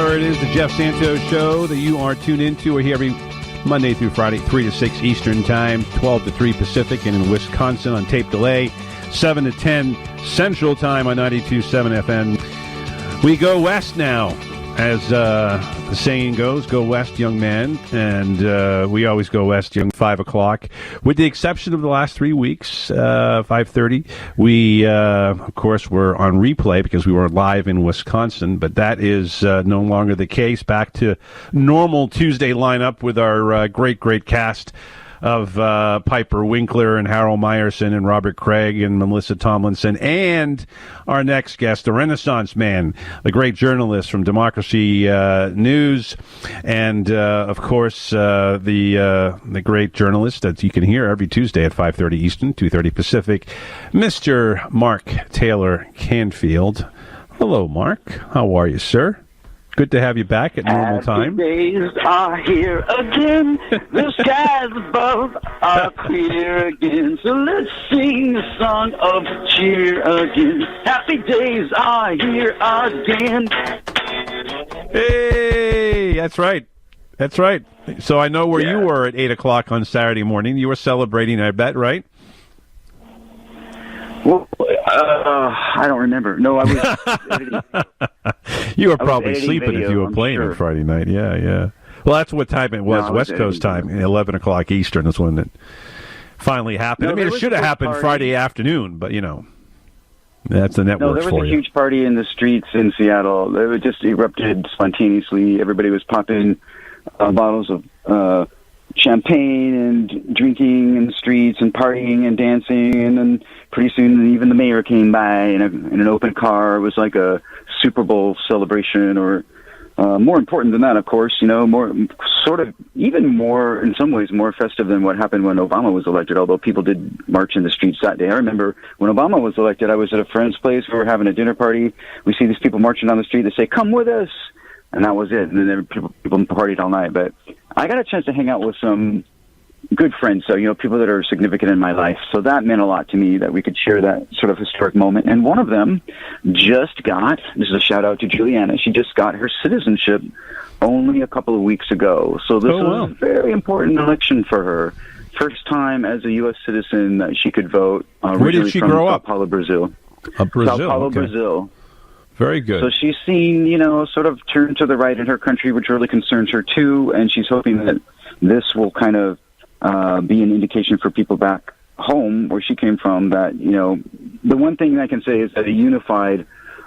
Sure it is the Jeff Santos Show that you are tuned into. We're here every Monday through Friday, 3 to 6 Eastern Time, 12 to 3 Pacific, and in Wisconsin on tape delay, 7 to 10 Central Time on 92.7 FM. We go west now, as the saying goes, go west, young man, and we always go west, young 5 o'clock, with the exception of the last 3 weeks, 5:30. We, of course, were on replay because we were live in Wisconsin, but that is no longer the case. Back to normal Tuesday lineup with our great cast of Piper Winkler and Harold Meyerson and Robert Craig and Melissa Tomlinson, and our next guest, the Renaissance man, the great journalist from Democracy News, and of course the great journalist that you can hear every Tuesday at 5:30 Eastern, 2:30 Pacific, Mr. Mark Taylor-Canfield. Hello, Mark. How are you, sir? Good to have you back at normal time. Happy days are here again. The skies above are clear again. So let's sing a song of cheer again. Happy days are here again. Hey, that's right. That's right. So I know where you were at 8 o'clock on Saturday morning. You were celebrating, I bet, right? Well, I don't remember. No, I was editing. You were probably sleeping if you were playing on Friday night. Yeah. Well, that's what time it was. West Coast time, 11 o'clock Eastern is when it finally happened. No, I mean, it should have happened Friday afternoon, but, that's the network. No, there was a huge party in the streets in Seattle. It just erupted spontaneously. Everybody was popping bottles of champagne and drinking in the streets and partying and dancing, and then pretty soon even the mayor came by in an open car. It was like a Super Bowl celebration, or more important than that, of course, more sort of even more, in some ways, more festive than what happened when Obama was elected, although people did march in the streets that day. I remember when Obama was elected, I was at a friend's place. We were having a dinner party. We see these people marching down the street. They say, "Come with us." And that was it. And then people partied all night. But I got a chance to hang out with some good friends, so, people that are significant in my life. So that meant a lot to me that we could share that sort of historic moment. And one of them just got, this is a shout out to Juliana, she just got her citizenship only a couple of weeks ago. So this was a very important election for her. First time as a U.S. citizen that she could vote. Where did she grow up? Sao Paulo, Brazil. Brazil. Sao Paulo, okay. Brazil. Very good. So she's seen, sort of turn to the right in her country, which really concerns her too, and she's hoping that this will kind of be an indication for people back home where she came from that, the one thing I can say is that it unified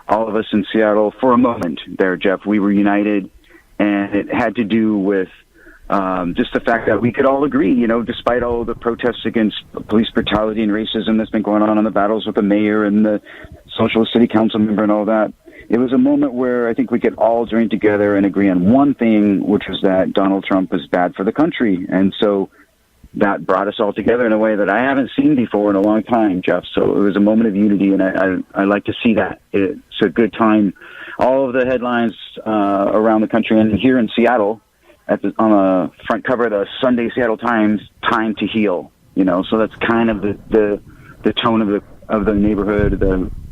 all of us in Seattle for a moment there, Jeff. We were united, and it had to do with just the fact that we could all agree, despite all the protests against police brutality and racism that's been going on the battles with the mayor and the socialist city council member and all that. It was a moment where I think we could all join together and agree on one thing, which was that Donald Trump was bad for the country. And so that brought us all together in a way that I haven't seen before in a long time, Jeff. So it was a moment of unity, and I like to see that. It's a good time. All of the headlines around the country and here in Seattle, on the front cover of the Sunday Seattle Times, "Time to Heal." So that's kind of the tone of the neighborhood,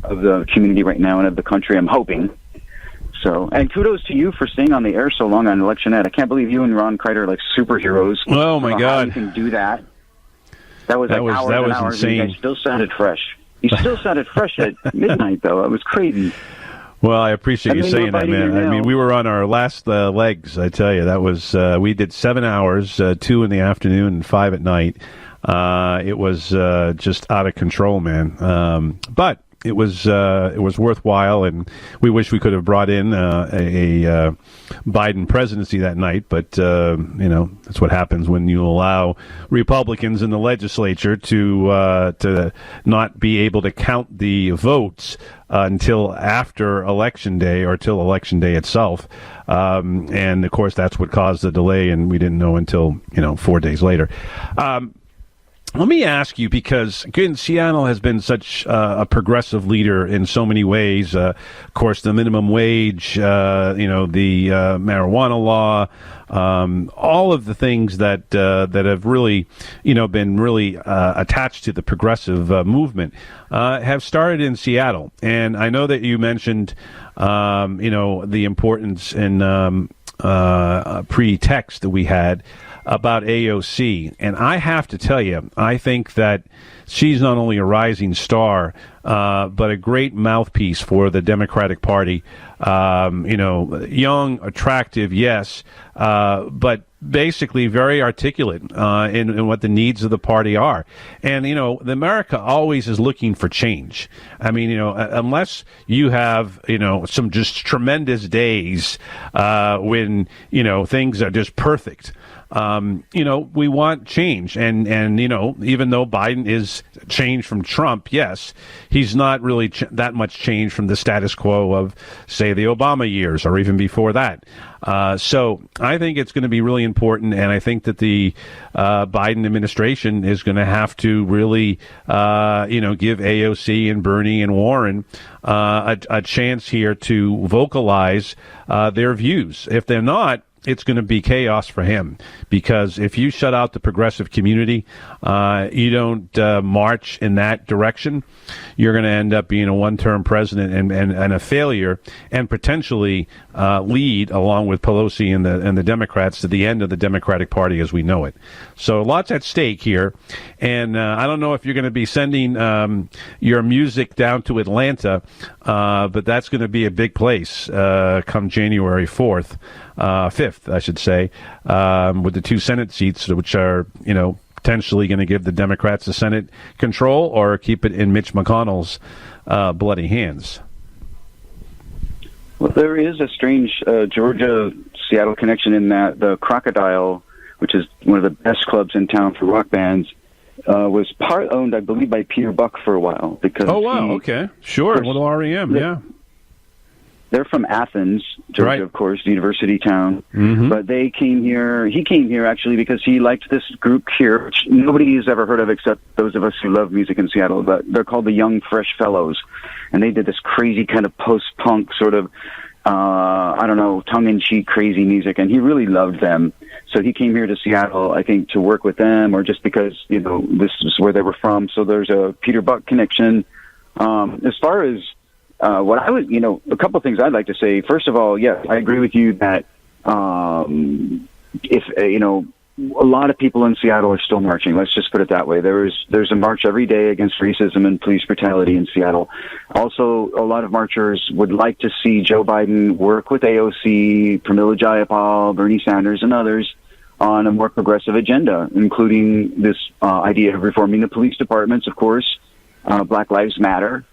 of the community right now, and of the country, I'm hoping. So, and kudos to you for staying on the air so long on Election Night. I can't believe you and Ron Kite are like superheroes. Oh my God! You can do that. That was hours insane. And you still sounded fresh. You still sounded fresh at midnight, though. It was crazy. Well, I appreciate you saying that, man. I mean, we were on our last legs. I tell you, that was we did 7 hours, 2 in the afternoon and 5 at night. It was just out of control, man. But it was worthwhile, and we wish we could have brought in a Biden presidency that night. But that's what happens when you allow Republicans in the legislature to not be able to count the votes until after Election Day, or till Election Day itself. And of course, that's what caused the delay, and we didn't know until 4 days later. Let me ask you, because again, Seattle has been such a progressive leader in so many ways. Of course, the minimum wage, the marijuana law, all of the things that have really, been really attached to the progressive movement have started in Seattle. And I know that you mentioned, the importance in pre-text that we had about AOC. And I have to tell you, I think that she's not only a rising star, but a great mouthpiece for the Democratic Party. Young, attractive, yes, but basically very articulate in what the needs of the party are. And, America always is looking for change. I mean, unless you have, some just tremendous days when, things are just perfect. We want change. And even though Biden is changed from Trump, yes, he's not really that much change from the status quo of, say, the Obama years or even before that. So I think it's going to be really important, and I think that the Biden administration is going to have to really, give AOC and Bernie and Warren a chance here to vocalize their views. If they're not, it's going to be chaos for him, because if you shut out the progressive community, you don't march in that direction, you're going to end up being a one-term president and a failure, and potentially lead, along with Pelosi and the Democrats, to the end of the Democratic Party as we know it. So lots at stake here, and I don't know if you're going to be sending your music down to Atlanta, but that's going to be a big place come January 5th, I should say, with the 2 Senate seats, which are, potentially going to give the Democrats the Senate control or keep it in Mitch McConnell's bloody hands. Well, there is a strange Georgia-Seattle connection in that the Crocodile, which is one of the best clubs in town for rock bands, was part owned, I believe, by Peter Buck for a while. Because okay. Sure, little REM, yeah. They're from Athens, Georgia, right. Of course, the university town. Mm-hmm. But they came here. He came here actually because he liked this group here, which nobody has ever heard of except those of us who love music in Seattle. But they're called the Young Fresh Fellows, and they did this crazy kind of post-punk sort of, tongue-in-cheek crazy music, and he really loved them. So he came here to Seattle, I think, to work with them, or just because this is where they were from. So there's a Peter Buck connection. As far as what I would, a couple of things I'd like to say. First of all, yes, I agree with you that if a lot of people in Seattle are still marching. Let's just put it that way. There's a march every day against racism and police brutality in Seattle. Also, a lot of marchers would like to see Joe Biden work with AOC, Pramila Jayapal, Bernie Sanders, and others on a more progressive agenda, including this idea of reforming the police departments, of course, Black Lives Matter.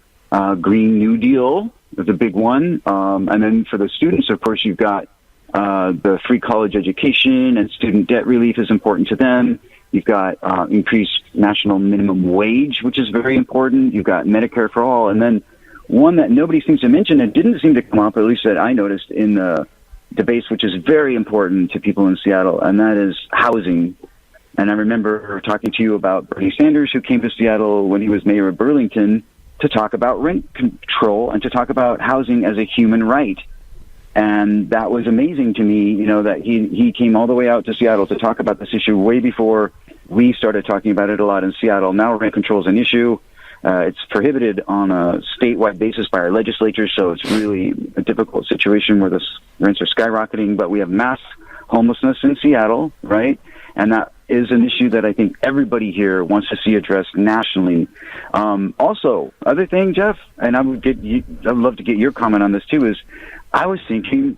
Green New Deal is a big one. And then for the students, of course, you've got the free college education, and student debt relief is important to them. You've got increased national minimum wage, which is very important. You've got Medicare for all. And then one that nobody seems to mention and didn't seem to come up, at least that I noticed in the debates, which is very important to people in Seattle, and that is housing. And I remember talking to you about Bernie Sanders, who came to Seattle when he was mayor of Burlington, to talk about rent control and to talk about housing as a human right. And that was amazing to me, that he came all the way out to Seattle to talk about this issue way before we started talking about it a lot in Seattle. Now rent control is an issue. It's prohibited on a statewide basis by our legislature, so it's really a difficult situation where the rents are skyrocketing. But we have mass homelessness in Seattle, right? And that is an issue that I think everybody here wants to see addressed nationally. Also, other thing, Jeff, and I'd love to get your comment on this too, is I was thinking,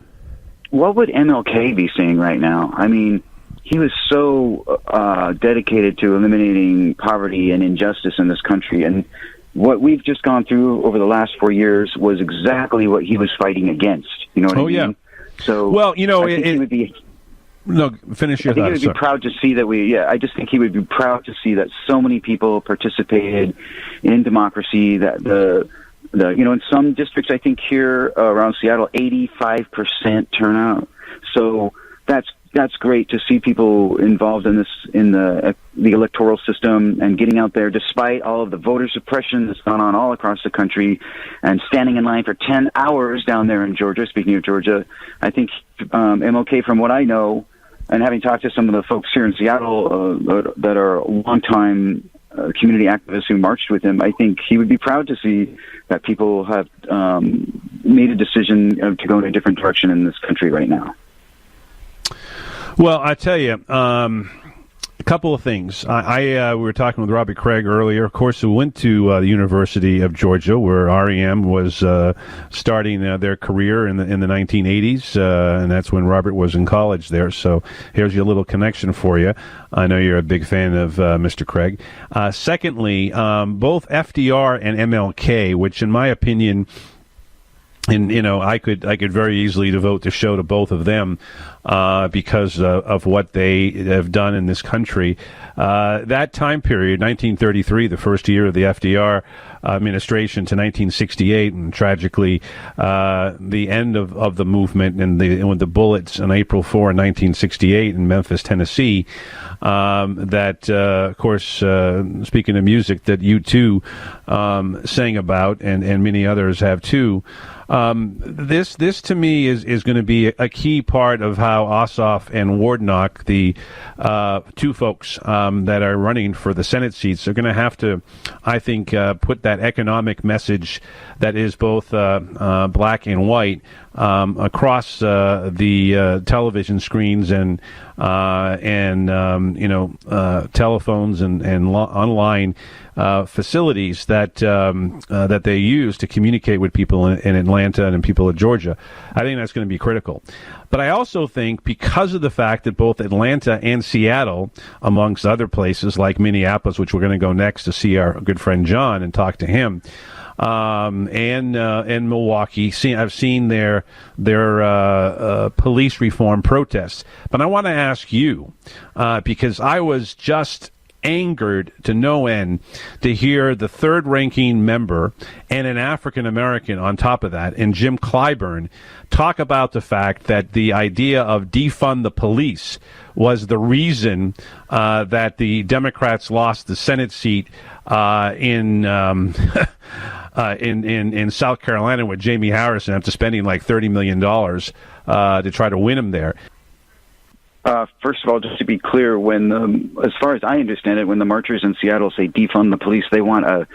what would MLK be saying right now? I mean, he was so dedicated to eliminating poverty and injustice in this country, and what we've just gone through over the last 4 years was exactly what he was fighting against. You know what I mean? Yeah. So, well, I think he would be. No, finish your thoughts. I think he would be proud to see that I just think he would be proud to see that so many people participated in democracy, that in some districts, I think here around Seattle, 85% turnout. So that's great to see people involved in the electoral system and getting out there despite all of the voter suppression that's gone on all across the country, and standing in line for 10 hours down there in Georgia. Speaking of Georgia, I think MLK, from what I know, and having talked to some of the folks here in Seattle that are longtime community activists who marched with him, I think he would be proud to see that people have made a decision to go in a different direction in this country right now. Well, I tell you, a couple of things. We were talking with Robert Craig earlier, of course, who went to the University of Georgia, where REM was starting their career in the 1980s, and that's when Robert was in college there. So here's your little connection for you. I know you're a big fan of Mr. Craig. Secondly, both FDR and MLK, which in my opinion, and I could very easily devote the show to both of them because of what they have done in this country. That time period, 1933, the first year of the FDR administration, to 1968, and tragically the end of the movement and with the bullets on April 4, 1968, in Memphis, Tennessee. That, of course, speaking of music, that U2 sang about, and many others have too. This to me is going to be a key part of how Ossoff and Warnock, the two folks that are running for the Senate seats, are going to have to, I think, put that economic message that is both black and white across the television screens and telephones and online facilities that they use to communicate with people in Atlanta and people in Georgia. I think that's going to be critical. But I also think, because of the fact that both Atlanta and Seattle, amongst other places like Minneapolis, which we're going to go next to see our good friend John and talk to him, and Milwaukee, I've seen their police reform protests. But I want to ask you, because I was just angered to no end to hear the third-ranking member and an African-American on top of that, and Jim Clyburn, talk about the fact that the idea of defund the police was the reason that the Democrats lost the Senate seat in South Carolina with Jamie Harrison after spending like $30 million to try to win him there. First of all, just to be clear, as far as I understand it, when the marchers in Seattle say defund the police, they want to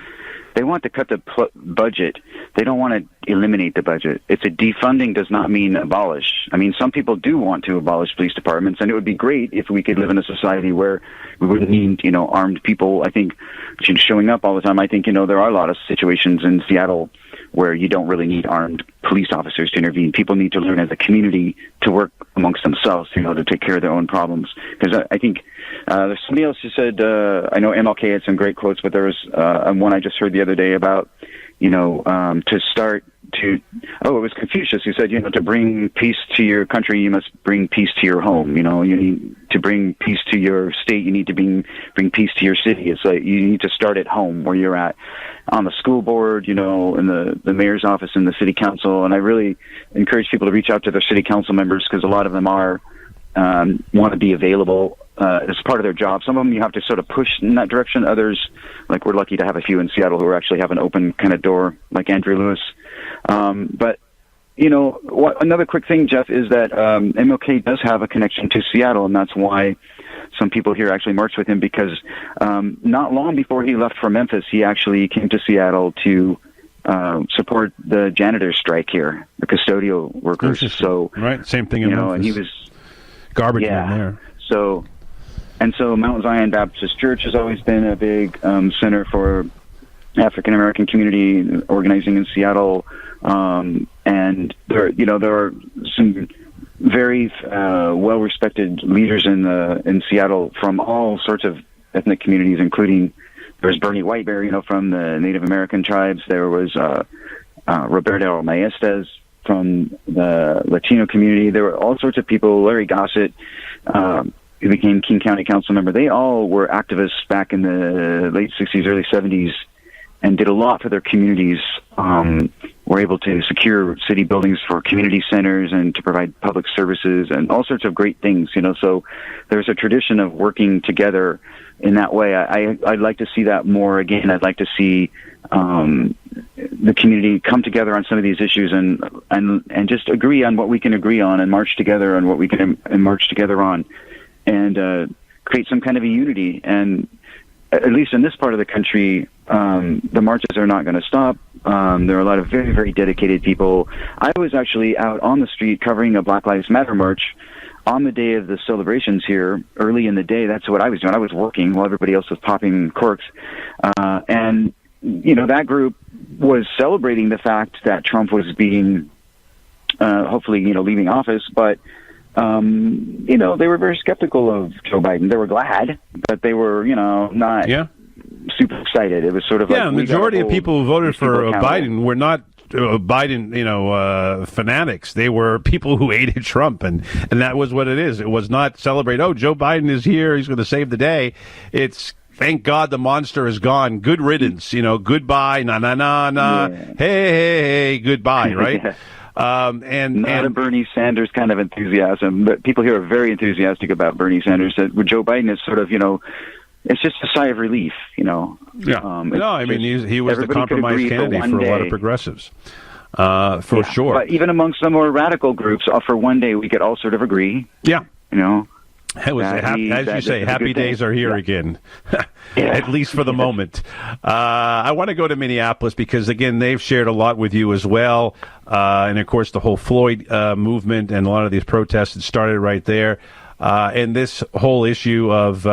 cut the budget. They don't want to eliminate the budget. It's a defunding does not mean abolish. I mean, some people do want to abolish police departments, and it would be great if we could live in a society where we wouldn't need, armed people. I think showing up all the time. I think, there are a lot of situations in Seattle where you don't really need armed police officers to intervene. People need to learn as a community to work amongst themselves, to take care of their own problems. Because I think there's somebody else who said, I know MLK had some great quotes, but there was one I just heard the other day about, it was Confucius who said, to bring peace to your country, you must bring peace to your home. You need to bring peace to your state. You need to bring peace to your city. It's like you need to start at home where you're at, on the school board, in the mayor's office, in the city council. And I really encourage people to reach out to their city council members, because a lot of them want to be available as part of their job. Some of them you have to sort of push in that direction. Others, like we're lucky to have a few in Seattle who actually have an open kind of door, like Andrew Lewis. But another quick thing, Jeff, is that MLK does have a connection to Seattle, and that's why some people here actually marched with him, because not long before he left for Memphis, he actually came to Seattle to support the janitor's strike here, the custodial workers. So right, same thing in Memphis. And he was garbage man there. So Mount Zion Baptist Church has always been a big center for African American community organizing in Seattle, and there are some very well respected leaders in Seattle from all sorts of ethnic communities, including there's Bernie Whitebear, from the Native American tribes. There was Roberto Maestas from the Latino community. There were all sorts of people. Larry Gossett, who became King County Council member. They all were activists back in the late 60s, early 70s. and did a lot for their communities. Were able to secure city buildings for community centers and to provide public services and all sorts of great things, So there's a tradition of working together in that way. I'd like to see that more again. I'd like to see the community come together on some of these issues and just agree on what we can agree on and march together on what we can march together on and create some kind of a unity. And at least in this part of the country, the marches are not going to stop. There are a lot of very, very dedicated people. I was actually out on the street covering a Black Lives Matter march on the day of the celebrations here, early in the day. That's what I was doing. I was working while everybody else was popping corks. And, that group was celebrating the fact that Trump was being, hopefully, leaving office. But, they were very skeptical of Joe Biden. They were glad, but they were, not super excited. It was sort of like... Yeah, the majority of people who voted for Biden were not Biden, fanatics. They were people who hated Trump, and that was what it is. It was not celebrate, Joe Biden is here, he's going to save the day. It's, thank God the monster is gone. Good riddance, goodbye, na, hey, goodbye, right? And not a Bernie Sanders kind of enthusiasm, but people here are very enthusiastic about Bernie Sanders. That with Joe Biden is sort of, it's just a sigh of relief, Yeah. He was the compromise candidate for a lot of progressives, sure. But even amongst some more radical groups, for one day we could all sort of agree. Yeah. As you say, happy days are here again, at least for the moment. I want to go to Minneapolis because, again, they've shared a lot with you as well. And, of course, the whole Floyd movement and a lot of these protests that started right there. And this whole issue of,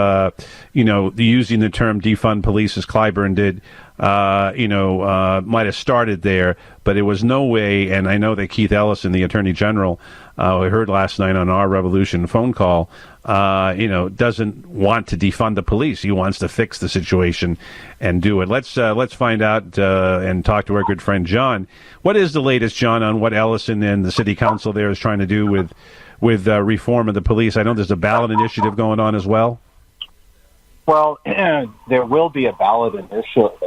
using the term defund police as Clyburn did, might have started there, but it was no way. And I know that Keith Ellison, the Attorney General, we heard last night on our Revolution phone call, doesn't want to defund the police. He wants to fix the situation and do it. Let's find out and talk to our good friend John. What is the latest, John, on what Ellison and the city council there is trying to do with reform of the police? I know there's a ballot initiative going on as well. Well, there will be a ballot initiative,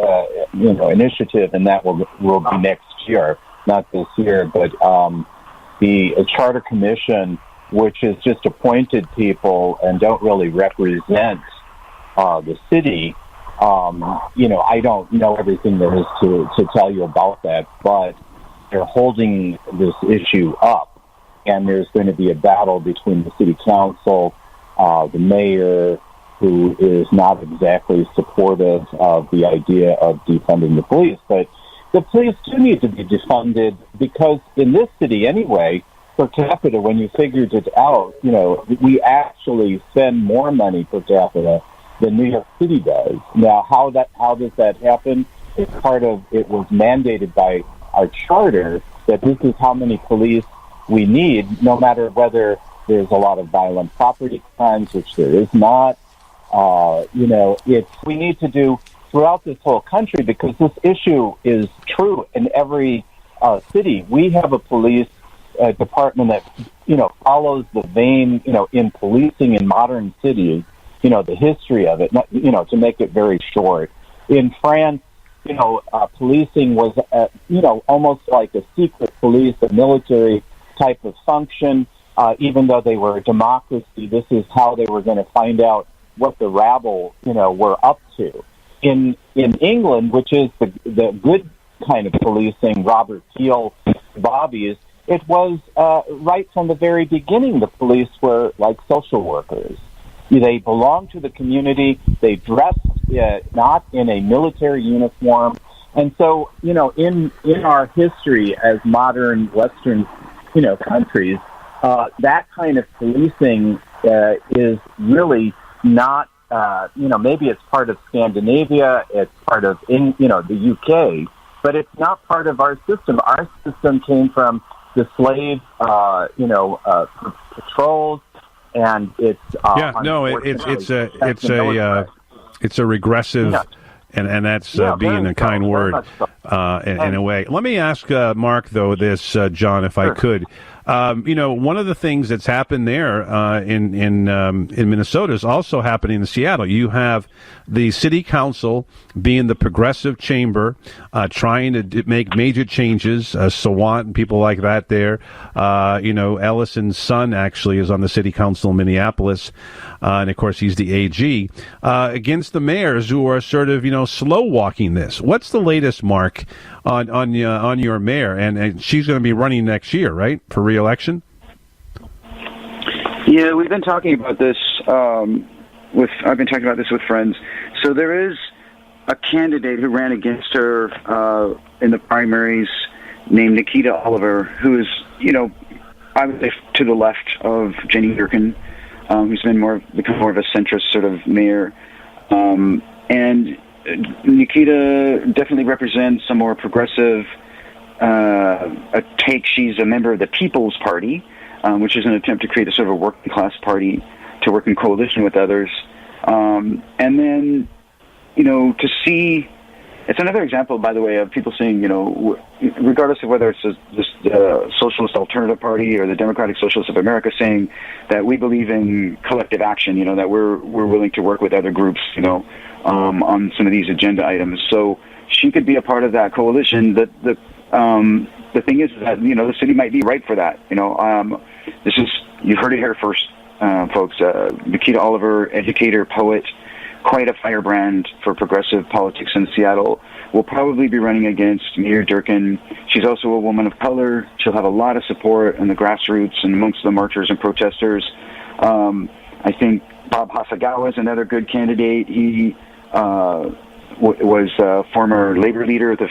and that will be next year, not this year. But the Charter Commission, which is just appointed people and don't really represent the city, I don't know everything there is to tell you about that, but they're holding this issue up, and there's going to be a battle between the city council, the mayor, who is not exactly supportive of the idea of defunding the police. But the police do need to be defunded because in this city anyway, per capita, when you figured it out, we actually spend more money per capita than New York City does. Now, how does that happen? It was mandated by our charter that this is how many police we need, no matter whether there's a lot of violent property crimes, which there is not. We need to do throughout this whole country because this issue is true in every city. We have a police department that, follows the vein, in policing in modern cities, the history of it, to make it very short. In France, policing was, almost like a secret police, a military type of function. Even though they were a democracy, this is how they were going to find out what the rabble, were up to. In England, which is the good kind of policing, Robert Peel, Bobbies, it was right from the very beginning the police were like social workers. They belonged to the community. They dressed not in a military uniform. And so, in our history as modern Western, countries, that kind of policing is really not, maybe it's part of Scandinavia, it's part of, the UK, but it's not part of our system. Our system came from the slave, patrols, and it's it's a regressive, and that's being a kind word in a way. Let me ask Mark though this, John, if I could. One of the things that's happened there in Minnesota is also happening in Seattle. You have the city council being the progressive chamber, trying to make major changes. Sawant and people like that there. Ellison's son actually is on the city council in Minneapolis, and of course he's the AG, against the mayors who are sort of slow walking this. What's the latest, Mark, on your mayor? And she's going to be running next year, right, for re-election? Yeah, we've been talking about this. I've been talking about this with friends. So there is a candidate who ran against her in the primaries named Nikita Oliver, who is, I would say to the left of Jenny Durkan, who's become more of a centrist sort of mayor. And Nikita definitely represents some more progressive take. She's a member of the People's Party, which is an attempt to create a sort of a working class party to work in coalition with others. And then, to see, it's another example, by the way, of people saying, regardless of whether it's the Socialist Alternative Party or the Democratic Socialists of America, saying that we believe in collective action, that we're willing to work with other groups, on some of these agenda items. So she could be a part of that coalition. The thing is that, the city might be right for that. You've heard it here first, folks. Nikita Oliver, educator, poet, quite a firebrand for progressive politics in Seattle, will probably be running against Mayor Durkan. She's also a woman of color. She'll have a lot of support in the grassroots and amongst the marchers and protesters. I think Bob Hasagawa is another good candidate. He was a former labor leader of the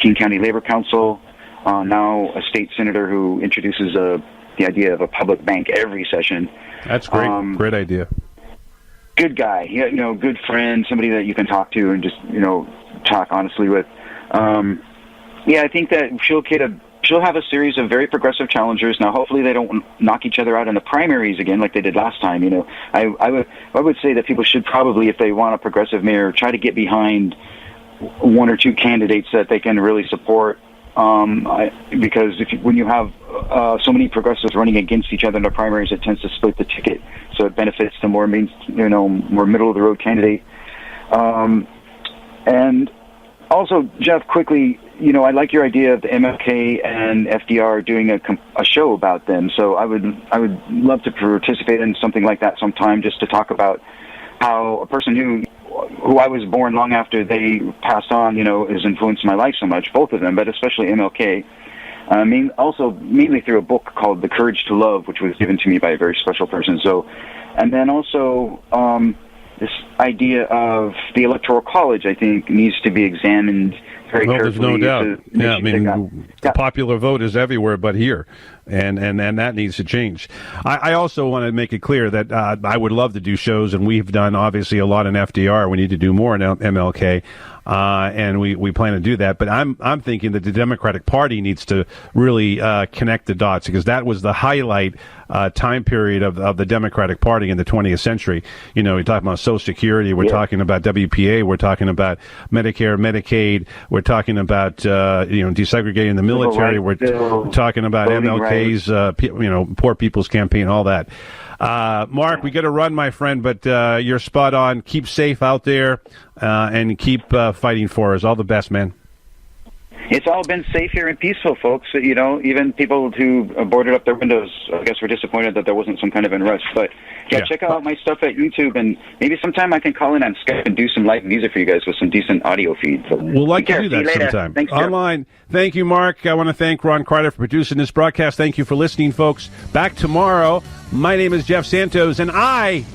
King County Labor Council, now a state senator who introduces the idea of a public bank every session. That's great. Great idea. Good guy, good friend, somebody that you can talk to and just, talk honestly with. I think that she'll have a series of very progressive challengers. Now, hopefully they don't knock each other out in the primaries again like they did last time. I would say that people should probably, if they want a progressive mayor, try to get behind one or two candidates that they can really support. Because when you have so many progressives running against each other in the primaries, it tends to split the ticket. So it benefits the more more middle of the road candidate. And also, Jeff, quickly, I like your idea of the MLK and FDR doing a show about them. So I would love to participate in something like that sometime, just to talk about how a person who I was born long after they passed on, has influenced my life so much, both of them, but especially MLK. Also mainly through a book called The Courage to Love, which was given to me by a very special person. So, and then also this idea of the Electoral College, I think, needs to be examined very carefully. There's no doubt. The popular vote is everywhere but here, and that needs to change. I also want to make it clear that I would love to do shows, and we've done obviously a lot in FDR. We need to do more in MLK. And we plan to do that. But I'm thinking that the Democratic Party needs to really connect the dots, because that was the highlight time period of the Democratic Party in the 20th century. We're talking about Social Security, we're talking about WPA, we're talking about Medicare, Medicaid, we're talking about desegregating the military, we're talking about MLK's Poor People's Campaign, all that. Mark, we got to run, my friend, but you're spot on. Keep safe out there and keep fighting for us. All the best, man. It's all been safe here and peaceful, folks. Even people who boarded up their windows, I guess, were disappointed that there wasn't some kind of unrest. But check out my stuff at YouTube, and maybe sometime I can call in on Skype and do some live music for you guys with some decent audio feed. So we'll like to do that sometime. Thanks, online. Thank you, Mark. I want to thank Ron Carter for producing this broadcast. Thank you for listening, folks. Back tomorrow. My name is Jeff Santos, and I